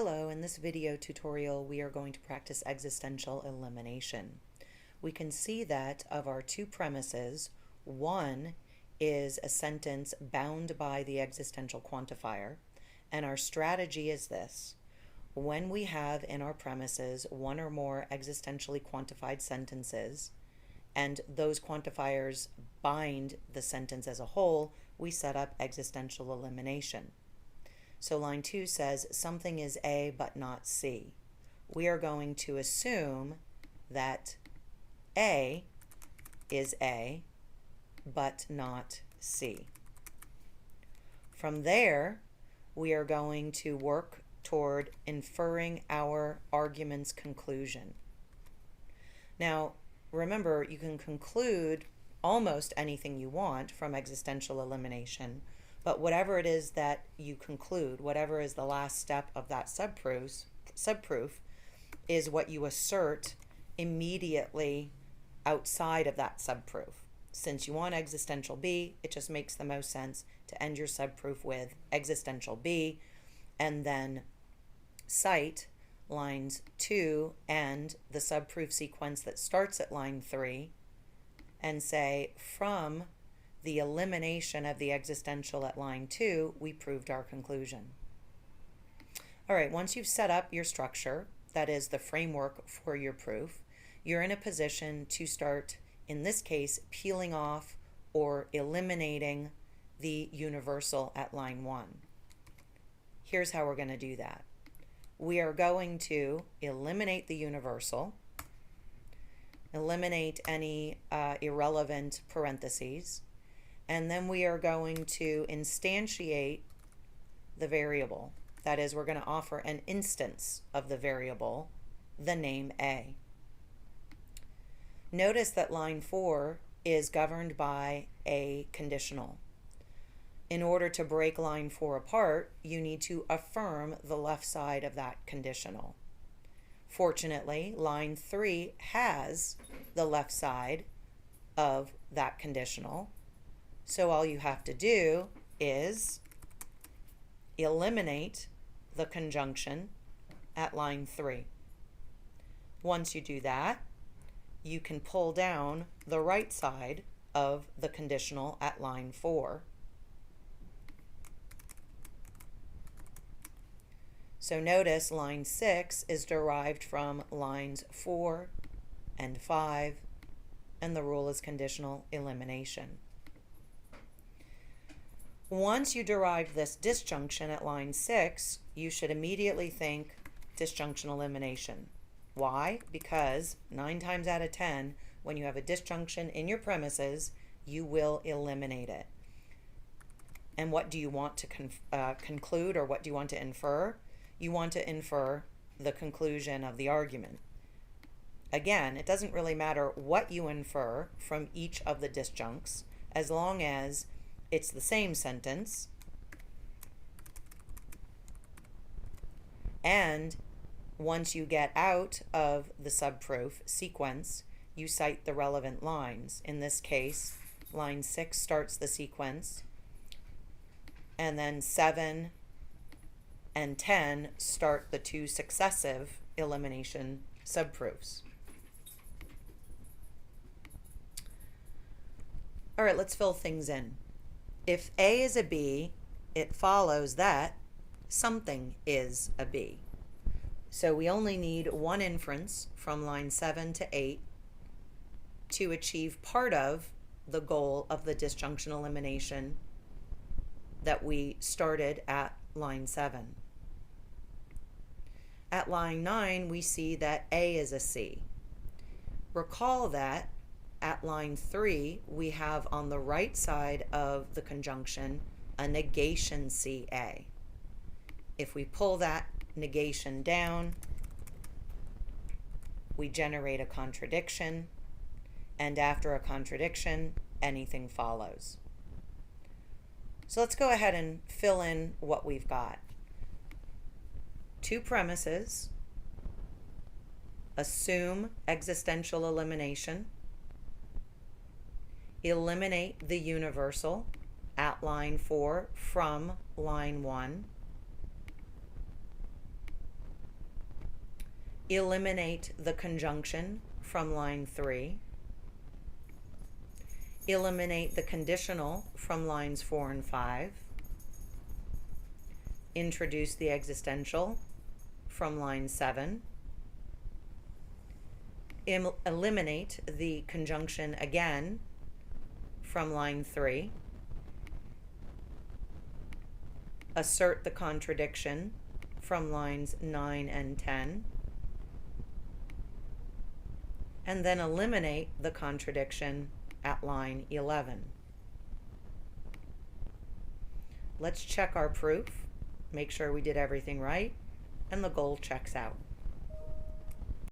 Hello, in this video tutorial we are going to practice existential elimination. We can see that of our two premises, one is a sentence bound by the existential quantifier, and our strategy is this. When we have in our premises one or more existentially quantified sentences, and those quantifiers bind the sentence as a whole, we set up existential elimination. So line 2 says something is A but not C. We are going to assume that A is A but not C. From there, we are going to work toward inferring our argument's conclusion. Now, remember, you can conclude almost anything you want from existential elimination, but whatever it is that you conclude, whatever is the last step of that subproof is what you assert immediately outside of that subproof. Since you want existential B, it just makes the most sense to end your subproof with existential B and then cite lines 2 and the subproof sequence that starts at line 3 and say, from the elimination of the existential at line 2, we proved our conclusion. All right, once you've set up your structure, that is the framework for your proof, you're in a position to start, in this case, peeling off or eliminating the universal at line 1. Here's how we're going to do that. We are going to eliminate the universal, eliminate any irrelevant parentheses, and then we are going to instantiate the variable. That is, we're going to offer an instance of the variable, the name A. Notice that line 4 is governed by a conditional. In order to break line 4 apart, you need to affirm the left side of that conditional. Fortunately, line 3 has the left side of that conditional. So all you have to do is eliminate the conjunction at line 3. Once you do that, you can pull down the right side of the conditional at line 4. So notice line 6 is derived from lines 4 and 5, and the rule is conditional elimination. Once you derive this disjunction at line 6, you should immediately think disjunction elimination. Why? Because 9 times out of 10, when you have a disjunction in your premises, you will eliminate it. And what do you want to conclude, or what do you want to infer? You want to infer the conclusion of the argument. Again, it doesn't really matter what you infer from each of the disjuncts, as long as it's the same sentence, and once you get out of the subproof sequence, you cite the relevant lines. In this case, line 6 starts the sequence, and then 7 and 10 start the 2 successive elimination subproofs. All right, let's fill things in. If A is a B, it follows that something is a B. So we only need one inference from line 7 to 8 to achieve part of the goal of the disjunction elimination that we started at line 7. At line 9, we see that A is a C. Recall that at line 3, we have on the right side of the conjunction a negation CA. If we pull that negation down, we generate a contradiction, and after a contradiction, anything follows. So let's go ahead and fill in what we've got. 2 premises, assume existential elimination, eliminate the universal at line 4 from line 1, eliminate the conjunction from line 3, eliminate the conditional from lines 4 and 5, introduce the existential from line 7, eliminate the conjunction again from line 3, assert the contradiction from lines 9 and 10, and then eliminate the contradiction at line 11. Let's check our proof, make sure we did everything right, and the goal checks out.